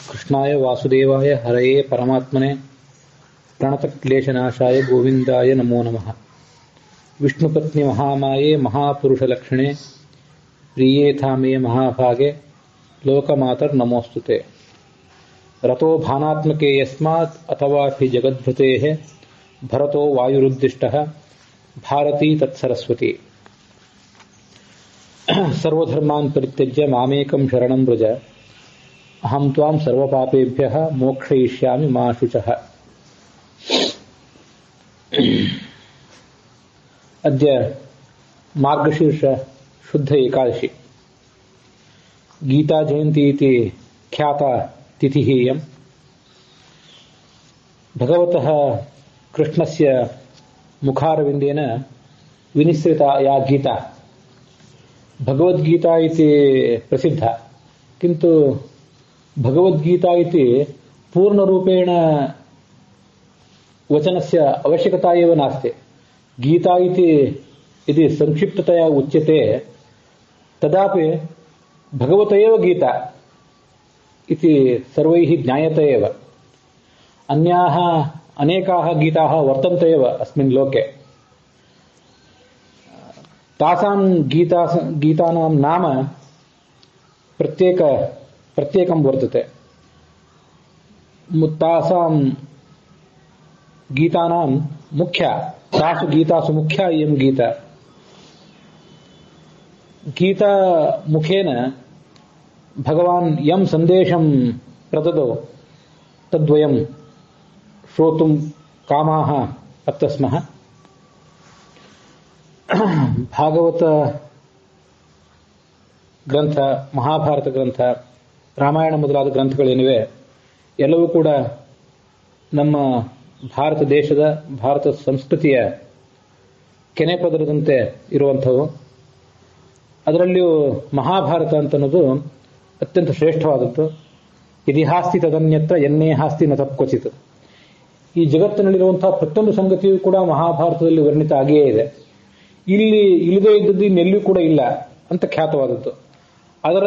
ಕೃಷ್ಣಾಯ ವಾಸುದೇವಾಯ ಹರಯೇ ಪರಮಾತ್ಮನೆ ಪ್ರಣತಕ್ಲೇಶನಾಶಾಯ ಗೋವಿಂದಾಯ ನಮೋ ನಮಃ. ವಿಷ್ಣುಪತ್ನಿ ಮಹಾಮಾಯೆ ಮಹಾಪುರುಷಲಕ್ಷಣೆ ಪ್ರಿಯೇಥಾಮೇ ಮಹಾಭಾಗೆ ಲೋಕಮಾತರ್ ನಮೋಸ್ತುತೆ. ರಥೋ ಭಾನಾತ್ಮಕೆ ಯಸ್ಮಾತ್ ಅಥವಾ ಹಿ ಜಗದ್ಭೃತೇಃ ಭರತೋ ವಾಯುರುದ್ದಿಷ್ಟಃ ಭಾರತೀ ತತ್ಸರಸ್ವತಿ. ಸರ್ವಧರ್ಮಾನ್ ಪರಿತ್ಯಜ್ಯ ಮಾಮೇಕಂ ಶರಣಂ ವ್ರಜ ಅಹಂ ತ್ವಾಂ ಸರ್ವಪಾಪೇಭ್ಯಃ ಮೋಕ್ಷಯಿಷ್ಯಾಮಿ ಮಾ ಶುಚಃ. ಅದ್ಯ ಮಾರ್ಗಶೀರ್ಷ ಶುದ್ಧ ಏಕಾದಶಿ. ಗೀತಾ ಜಯಂತಿ ಇತಿ ಖ್ಯಾತ ತಿಥಿಃ ಇಯಂ. ಭಗವತಃ ಕೃಷ್ಣಸ್ಯ ಮುಖಾರವಿಂದೇನ ವಿನಿಸೃತಾ ಯಾ ಗೀತಾ ಭಗವದ್ಗೀತಾ ಇತಿ ಪ್ರಸಿದ್ಧ. किन्तु भगवद्गीता इति पूर्णरूपेण वचनस्य आवश्यकता एव नास्ति. गीता इति यदि संक्षिप्ततया उच्यते तदापि भगवत एव गीता इति सर्वैः ज्ञायते एव. अन्याः अनेकाः गीताः वर्तन्ते एव अस्मिन् लोके. तासां गीतानां नाम प्रत्येकं वर्तते. तासां गीतानां मुख्या तासु गीतासु मुख्या इयं गीता. गीता मुखेन भगवान् यं सन्देशं प्रददौ तद्वयं श्रोतुं कामाः अत्र स्मः. भागवत ಗ್ರಂಥ, ಮಹಾಭಾರತ ಗ್ರಂಥ, ರಾಮಾಯಣ ಮೊದಲಾದ ಗ್ರಂಥಗಳೇನಿವೆ ಎಲ್ಲವೂ ಕೂಡ ನಮ್ಮ ಭಾರತ ದೇಶದ, ಭಾರತ ಸಂಸ್ಕೃತಿಯ ಕೆನೆಪದರದಂತೆ ಇರುವಂಥವು. ಅದರಲ್ಲಿಯೂ ಮಹಾಭಾರತ ಅಂತನ್ನೋದು ಅತ್ಯಂತ ಶ್ರೇಷ್ಠವಾದದ್ದು. ಇತಿಹಾಸ್ತಿ ತದನ್ಯತ್ರ ಎನ್ನೇ ಹಾಸ್ತಿ ನ ತತ್ಕ್ವಚಿತ್. ಈ ಜಗತ್ತಿನಲ್ಲಿರುವಂತಹ ಪ್ರತಿಯೊಂದು ಸಂಗತಿಯೂ ಕೂಡ ಮಹಾಭಾರತದಲ್ಲಿ ವರ್ಣಿತ ಆಗಿಯೇ ಇದೆ. ಇಲ್ಲಿ ಇಲ್ಲದೇ ಇದ್ದದ್ದು ಇನ್ನೆಲ್ಲೂ ಕೂಡ ಇಲ್ಲ ಅಂತ ಖ್ಯಾತವಾದದ್ದು. ಅದರ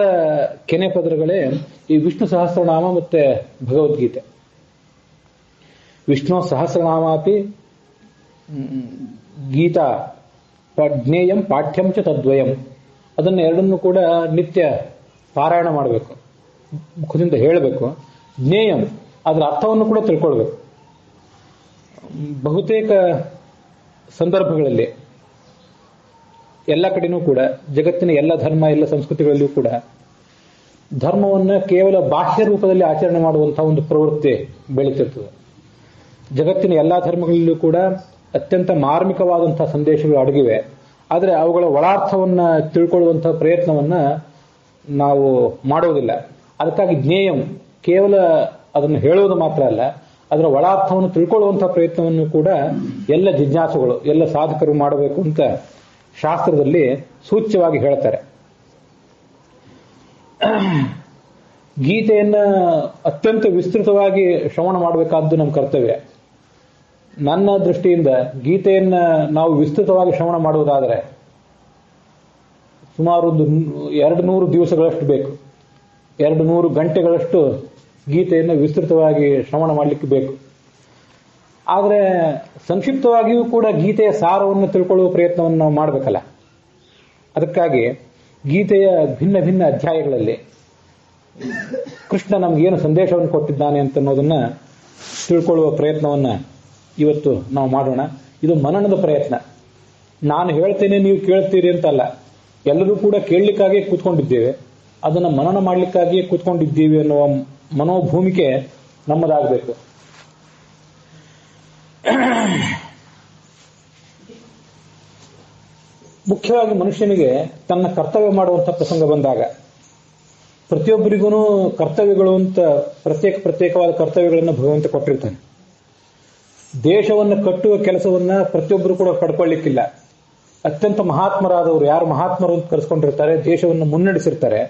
ಕೆನೆ ಪದರಗಳೇ ಈ ವಿಷ್ಣು ಸಹಸ್ರನಾಮ ಮತ್ತೆ ಭಗವದ್ಗೀತೆ. ವಿಷ್ಣು ಸಹಸ್ರನಾಮಾಪಿ ಗೀತಾ ಜ್ಞೇಯಂ ಪಾಠ್ಯಂ ಚ ತದ್ವಯಂ. ಅದನ್ನು ಎರಡನ್ನೂ ಕೂಡ ನಿತ್ಯ ಪಾರಾಯಣ ಮಾಡಬೇಕು, ಮುಖದಿಂದ ಹೇಳಬೇಕು. ಜ್ಞೇಯಂ, ಅದರ ಅರ್ಥವನ್ನು ಕೂಡ ತಿಳ್ಕೊಳ್ಬೇಕು. ಬಹುತೇಕ ಸಂದರ್ಭಗಳಲ್ಲಿ ಎಲ್ಲ ಕಡೆನೂ ಕೂಡ ಜಗತ್ತಿನ ಎಲ್ಲ ಧರ್ಮ, ಎಲ್ಲ ಸಂಸ್ಕೃತಿಗಳಲ್ಲಿಯೂ ಕೂಡ ಧರ್ಮವನ್ನು ಕೇವಲ ಬಾಹ್ಯ ರೂಪದಲ್ಲಿ ಆಚರಣೆ ಮಾಡುವಂತಹ ಒಂದು ಪ್ರವೃತ್ತಿ ಬೆಳೀತಿರ್ತದೆ. ಜಗತ್ತಿನ ಎಲ್ಲಾ ಧರ್ಮಗಳಲ್ಲೂ ಕೂಡ ಅತ್ಯಂತ ಮಾರ್ಮಿಕವಾದಂತಹ ಸಂದೇಶಗಳು ಅಡಗಿವೆ. ಆದರೆ ಅವುಗಳ ಒಳಾರ್ಥವನ್ನ ತಿಳ್ಕೊಳ್ಳುವಂತಹ ಪ್ರಯತ್ನವನ್ನ ನಾವು ಮಾಡೋದಿಲ್ಲ. ಅದಕ್ಕಾಗಿ ಜ್ಞೇಯಂ ಕೇವಲ ಅದನ್ನು ಹೇಳುವುದು ಮಾತ್ರ ಅಲ್ಲ, ಅದರ ಒಳಾರ್ಥವನ್ನು ತಿಳ್ಕೊಳ್ಳುವಂತಹ ಪ್ರಯತ್ನವನ್ನು ಕೂಡ ಎಲ್ಲ ಜಿಜ್ಞಾಸುಗಳು, ಎಲ್ಲ ಸಾಧಕರು ಮಾಡಬೇಕು ಅಂತ ಶಾಸ್ತ್ರದಲ್ಲಿ ಸೂಚ್ಯವಾಗಿ ಹೇಳ್ತಾರೆ. ಗೀತೆಯನ್ನ ಅತ್ಯಂತ ವಿಸ್ತೃತವಾಗಿ ಶ್ರವಣ ಮಾಡಬೇಕಾದ್ದು ನಮ್ಮ ಕರ್ತವ್ಯ. ನನ್ನ ದೃಷ್ಟಿಯಿಂದ ಗೀತೆಯನ್ನ ನಾವು ವಿಸ್ತೃತವಾಗಿ ಶ್ರವಣ ಮಾಡುವುದಾದರೆ ಸುಮಾರು 200 ದಿವಸಗಳಷ್ಟು ಬೇಕು. 200 ಗಂಟೆಗಳಷ್ಟು ಗೀತೆಯನ್ನು ವಿಸ್ತೃತವಾಗಿ ಶ್ರವಣ ಮಾಡಲಿಕ್ಕೆ ಬೇಕು. ಆದರೆ ಸಂಕ್ಷಿಪ್ತವಾಗಿಯೂ ಕೂಡ ಗೀತೆಯ ಸಾರವನ್ನು ತಿಳ್ಕೊಳ್ಳುವ ಪ್ರಯತ್ನವನ್ನು ನಾವು ಮಾಡಬೇಕಲ್ಲ. ಅದಕ್ಕಾಗಿ ಗೀತೆಯ ಭಿನ್ನ ಭಿನ್ನ ಅಧ್ಯಾಯಗಳಲ್ಲಿ ಕೃಷ್ಣ ನಮಗೇನು ಸಂದೇಶವನ್ನು ಕೊಟ್ಟಿದ್ದಾನೆ ಅಂತ ಅನ್ನೋದನ್ನ ತಿಳ್ಕೊಳ್ಳುವ ಪ್ರಯತ್ನವನ್ನ ಇವತ್ತು ನಾವು ಮಾಡೋಣ. ಇದು ಮನನದ ಪ್ರಯತ್ನ. ನಾನು ಹೇಳ್ತೇನೆ, ನೀವು ಕೇಳ್ತೀರಿ ಅಂತಲ್ಲ. ಎಲ್ಲರೂ ಕೂಡ ಕೇಳಲಿಕ್ಕಾಗಿಯೇ ಕೂತ್ಕೊಂಡಿದ್ದೇವೆ, ಅದನ್ನು ಮನನ ಮಾಡಲಿಕ್ಕಾಗಿಯೇ ಕೂತ್ಕೊಂಡಿದ್ದೀವಿ ಅನ್ನುವ ಮನೋಭೂಮಿಕೆ ನಮ್ಮದಾಗಬೇಕು. ಮುಖ್ಯವಾಗಿ ಮನುಷ್ಯನಿಗೆ ತನ್ನ ಕರ್ತವ್ಯ ಮಾಡುವಂತಹ ಪ್ರಸಂಗ ಬಂದಾಗ ಪ್ರತಿಯೊಬ್ಬರಿಗೂ ಕರ್ತವ್ಯಗಳು ಅಂತ ಪ್ರತ್ಯೇಕವಾದ ಕರ್ತವ್ಯಗಳನ್ನು ಭಗವಂತ ಕೊಟ್ಟಿರ್ತಾನೆ. ದೇಶವನ್ನು ಕಟ್ಟುವ ಕೆಲಸವನ್ನ ಪ್ರತಿಯೊಬ್ಬರು ಕೂಡ ಪಡ್ಕೊಳ್ಳಿಕ್ಕಿಲ್ಲ. ಅತ್ಯಂತ ಮಹಾತ್ಮರಾದವರು, ಯಾರು ಮಹಾತ್ಮರು ಅಂತ ಕರೆಸ್ಕೊಂಡಿರ್ತಾರೆ, ದೇಶವನ್ನು ಮುನ್ನಡೆಸಿರ್ತಾರೆ,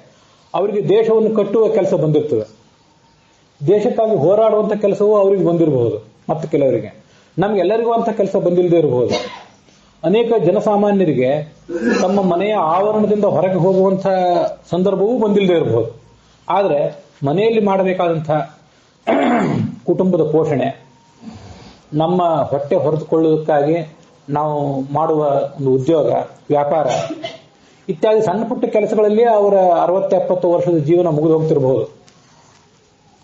ಅವರಿಗೆ ದೇಶವನ್ನು ಕಟ್ಟುವ ಕೆಲಸ ಬಂದಿರ್ತದೆ. ದೇಶಕ್ಕಾಗಿ ಹೋರಾಡುವಂತ ಕೆಲಸವೂ ಅವರಿಗೆ ಬಂದಿರಬಹುದು, ಮತ್ತು ಕೆಲವರಿಗೆ. ನಮ್ಗೆಲ್ಲರಿಗೂ ಅಂತ ಕೆಲಸ ಬಂದಿಲ್ಲದೆ ಇರಬಹುದು. ಅನೇಕ ಜನಸಾಮಾನ್ಯರಿಗೆ ತಮ್ಮ ಮನೆಯ ಆವರಣದಿಂದ ಹೊರಗೆ ಹೋಗುವಂತಹ ಸಂದರ್ಭವೂ ಬಂದಿಲ್ಲದೆ ಇರಬಹುದು. ಆದರೆ ಮನೆಯಲ್ಲಿ ಮಾಡಬೇಕಾದಂಥ ಕುಟುಂಬದ ಪೋಷಣೆ, ನಮ್ಮ ಹೊಟ್ಟೆ ಹೊರೆದುಕೊಳ್ಳುವುದಕ್ಕಾಗಿ ನಾವು ಮಾಡುವ ಒಂದು ಉದ್ಯೋಗ, ವ್ಯಾಪಾರ ಇತ್ಯಾದಿ ಸಣ್ಣ ಪುಟ್ಟ ಕೆಲಸಗಳಲ್ಲಿ ಅವರ 60-70 ವರ್ಷದ ಜೀವನ ಮುಗಿದು ಹೋಗ್ತಿರಬಹುದು.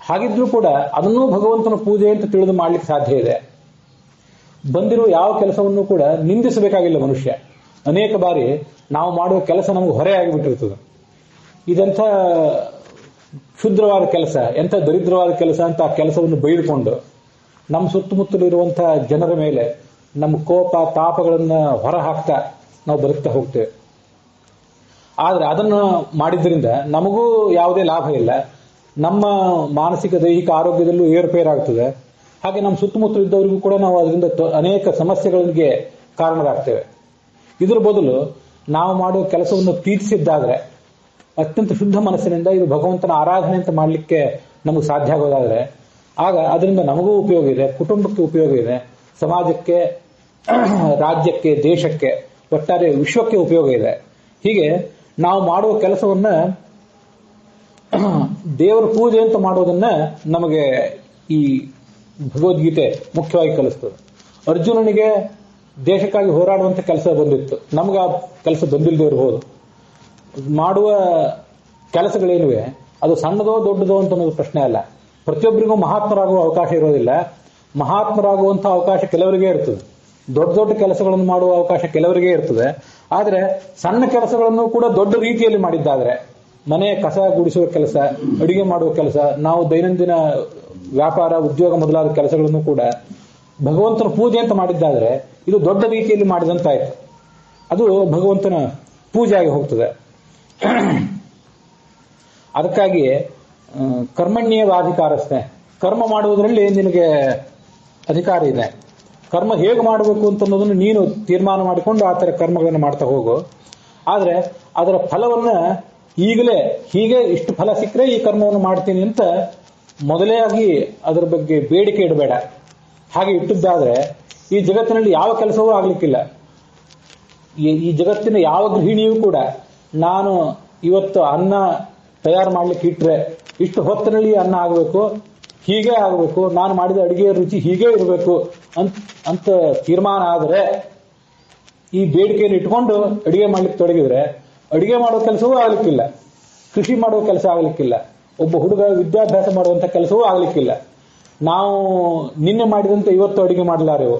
ಹಾಗಿದ್ರೂ ಕೂಡ ಅದನ್ನೂ ಭಗವಂತನ ಪೂಜೆ ಅಂತ ತಿಳಿದು ಮಾಡ್ಲಿಕ್ಕೆ ಸಾಧ್ಯ ಇದೆ. ಬಂದಿರುವ ಯಾವ ಕೆಲಸವನ್ನು ಕೂಡ ನಿಂದಿಸಬೇಕಾಗಿಲ್ಲ ಮನುಷ್ಯ. ಅನೇಕ ಬಾರಿ ನಾವು ಮಾಡುವ ಕೆಲಸ ನಮಗೆ ಹೊರೆ ಆಗಿಬಿಟ್ಟಿರ್ತದೆ. ಇದೆಂಥ ಕ್ಷುದ್ರವಾದ ಕೆಲಸ, ಎಂಥ ದರಿದ್ರವಾದ ಕೆಲಸ ಅಂತ ಆ ಕೆಲಸವನ್ನು ಬೈದುಕೊಂಡು ನಮ್ಮ ಸುತ್ತಮುತ್ತಲಿರುವಂತಹ ಜನರ ಮೇಲೆ ನಮ್ಮ ಕೋಪ ತಾಪಗಳನ್ನು ಹೊರ ಹಾಕ್ತಾ ನಾವು ಬದುಕ್ತಾ ಹೋಗ್ತೇವೆ. ಆದರೆ ಅದನ್ನು ಮಾಡಿದ್ರಿಂದ ನಮಗೂ ಯಾವುದೇ ಲಾಭ ಇಲ್ಲ. ನಮ್ಮ ಮಾನಸಿಕ ದೈಹಿಕ ಆರೋಗ್ಯದಲ್ಲೂ ಏರುಪೇರಾಗ್ತದೆ. ಹಾಗೆ ನಮ್ಮ ಸುತ್ತಮುತ್ತಲು ಇದ್ದವರಿಗೂ ಕೂಡ ನಾವು ಅದರಿಂದ ಅನೇಕ ಸಮಸ್ಯೆಗಳಿಗೆ ಕಾರಣರಾಗ್ತೇವೆ. ಇದರ ಬದಲು ನಾವು ಮಾಡುವ ಕೆಲಸವನ್ನು ಪ್ರೀತಿಸಿದ್ದಾದ್ರೆ, ಅತ್ಯಂತ ಶುದ್ಧ ಮನಸ್ಸಿನಿಂದ ಇದು ಭಗವಂತನ ಆರಾಧನೆ ಅಂತ ಮಾಡಲಿಕ್ಕೆ ನಮಗೆ ಸಾಧ್ಯ ಆಗೋದಾದ್ರೆ, ಆಗ ಅದರಿಂದ ನಮಗೂ ಉಪಯೋಗ ಇದೆ, ಕುಟುಂಬಕ್ಕೆ ಉಪಯೋಗ ಇದೆ, ಸಮಾಜಕ್ಕೆ, ರಾಜ್ಯಕ್ಕೆ, ದೇಶಕ್ಕೆ, ಒಟ್ಟಾರೆ ವಿಶ್ವಕ್ಕೆ ಉಪಯೋಗ ಇದೆ. ಹೀಗೆ ನಾವು ಮಾಡುವ ಕೆಲಸವನ್ನ ದೇವರ ಪೂಜೆ ಅಂತ ಮಾಡೋದನ್ನ ನಮಗೆ ಈ ಭಗವದ್ಗೀತೆ ಮುಖ್ಯವಾಗಿ ಕಲಿಸ್ತದೆ. ಅರ್ಜುನನಿಗೆ ದೇಶಕ್ಕಾಗಿ ಹೋರಾಡುವಂತ ಕೆಲಸ ಬಂದಿತ್ತು, ನಮಗೆ ಆ ಕೆಲಸ ಬಂದಿಲ್ಲದೆ ಇರಬಹುದು. ಮಾಡುವ ಕೆಲಸಗಳೇನುವೆ ಅದು ಸಣ್ಣದೋ ದೊಡ್ಡದೋ ಅಂತ ಅನ್ನೋದು ಪ್ರಶ್ನೆ ಅಲ್ಲ. ಪ್ರತಿಯೊಬ್ಬರಿಗೂ ಮಹಾತ್ಮರಾಗುವ ಅವಕಾಶ ಇರೋದಿಲ್ಲ. ಮಹಾತ್ಮರಾಗುವಂತಹ ಅವಕಾಶ ಕೆಲವರಿಗೆ ಇರ್ತದೆ, ದೊಡ್ಡ ದೊಡ್ಡ ಕೆಲಸಗಳನ್ನು ಮಾಡುವ ಅವಕಾಶ ಕೆಲವರಿಗೆ ಇರ್ತದೆ. ಆದರೆ ಸಣ್ಣ ಕೆಲಸಗಳನ್ನು ಕೂಡ ದೊಡ್ಡ ರೀತಿಯಲ್ಲಿ ಮಾಡಿದ್ದಾದ್ರೆ, ಮನೆ ಕಸ ಗುಡಿಸುವ ಕೆಲಸ, ಅಡಿಗೆ ಮಾಡುವ ಕೆಲಸ, ನಾವು ದೈನಂದಿನ ವ್ಯಾಪಾರ ಉದ್ಯೋಗ ಮೊದಲಾದ ಕೆಲಸಗಳನ್ನು ಕೂಡ ಭಗವಂತನ ಪೂಜೆ ಅಂತ ಮಾಡಿದ್ದಾದ್ರೆ ಇದು ದೊಡ್ಡ ರೀತಿಯಲ್ಲಿ ಮಾಡಿದಂತಾಯ್ತು. ಅದು ಭಗವಂತನ ಪೂಜೆ ಆಗಿ ಹೋಗ್ತದೆ. ಅದಕ್ಕಾಗಿ ಕರ್ಮಣ್ಯೇವಾಧಿಕಾರಸ್ಥೆ, ಕರ್ಮ ಮಾಡುವುದರಲ್ಲಿ ನಿನಗೆ ಅಧಿಕಾರ ಇದೆ. ಕರ್ಮ ಹೇಗೆ ಮಾಡಬೇಕು ಅಂತ ಅನ್ನೋದನ್ನು ನೀನು ತೀರ್ಮಾನ ಮಾಡಿಕೊಂಡು ಆ ಥರ ಕರ್ಮಗಳನ್ನು ಮಾಡ್ತಾ ಹೋಗು. ಆದರೆ ಅದರ ಫಲವನ್ನ ಈಗಲೇ ಹೀಗೆ ಇಷ್ಟು ಫಲ ಸಿಕ್ಕರೆ ಈ ಕರ್ಮವನ್ನು ಮಾಡ್ತೀನಿ ಅಂತ ಮೊದಲೇ ಆಗಿ ಅದರ ಬಗ್ಗೆ ಬೇಡಿಕೆ ಇಡಬೇಡ. ಹಾಗೆ ಇಟ್ಟಿದ್ದಾದ್ರೆ ಈ ಜಗತ್ತಿನಲ್ಲಿ ಯಾವ ಕೆಲಸವೂ ಆಗ್ಲಿಕ್ಕಿಲ್ಲ. ಈ ಜಗತ್ತಿನ ಯಾವ ಗೃಹಿಣಿಯೂ ಕೂಡ ನಾನು ಇವತ್ತು ಅನ್ನ ತಯಾರು ಮಾಡ್ಲಿಕ್ಕೆ ಇಟ್ರೆ ಇಷ್ಟು ಹೊತ್ತಿನಲ್ಲಿ ಅನ್ನ ಆಗಬೇಕು, ಹೀಗೆ ಆಗಬೇಕು, ನಾನು ಮಾಡಿದ ಅಡಿಗೆಯ ರುಚಿ ಹೀಗೆ ಇರಬೇಕು ಅಂತ ತೀರ್ಮಾನ ಆದರೆ, ಈ ಬೇಡಿಕೆಯನ್ನು ಇಟ್ಕೊಂಡು ಅಡಿಗೆ ಮಾಡ್ಲಿಕ್ಕೆ ತೊಡಗಿದ್ರೆ ಅಡಿಗೆ ಮಾಡುವ ಕೆಲಸವೂ ಆಗ್ಲಿಕ್ಕಿಲ್ಲ, ಕೃಷಿ ಮಾಡುವ ಕೆಲಸ ಆಗ್ಲಿಕ್ಕಿಲ್ಲ, ಒಬ್ಬ ಹುಡುಗ ವಿದ್ಯಾಭ್ಯಾಸ ಮಾಡುವಂತ ಕೆಲಸವೂ ಆಗ್ಲಿಕ್ಕಿಲ್ಲ. ನಾವು ನಿನ್ನೆ ಮಾಡಿದಂತೆ ಇವತ್ತು ಅಡಿಗೆ ಮಾಡಲಾರೆವು,